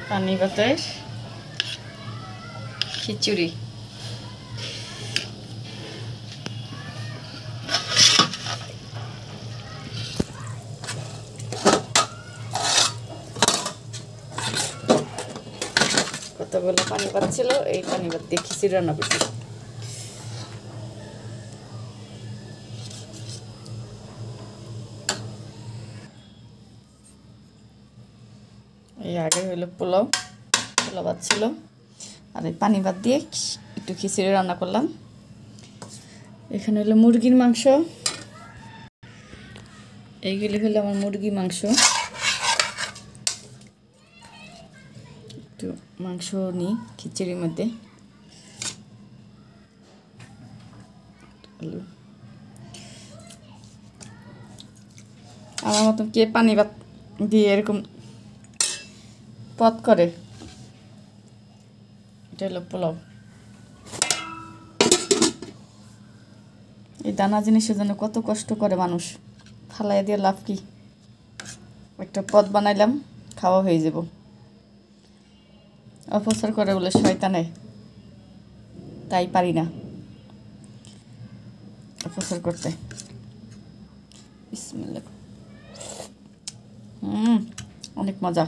পানি ভাতের খিচুড়ি। কতগুলো পানি ভাত ছিল, এই পানি ভাত দিয়ে খিচুড়ি রান্না করছি। এই আগে হইলো পোলাও ভাত ছিল, আর এই পানি ভাত দিয়ে একটু খিচুড়ি রান্না করলাম। এখানে হলো মুরগির মাংস, এইগুলি হলো আমার মুরগি মাংস। একটু মাংস নিই খিচুড়ির মধ্যে। আমার মতন কে পানি ভাত দিয়ে এরকম পদ করে? এটা হলো পোলাও। এই দানা জিনিসের জন্য কত কষ্ট করে মানুষ, ফালাই দিয়ে লাভ কি? একটা পদ বানাইলাম, খাওয়া হয়ে যাব। অপচার করে বলে শয়তানে, তাই পারি না অপচার করতে। বিসমিল্লাহ। অনেক মজা।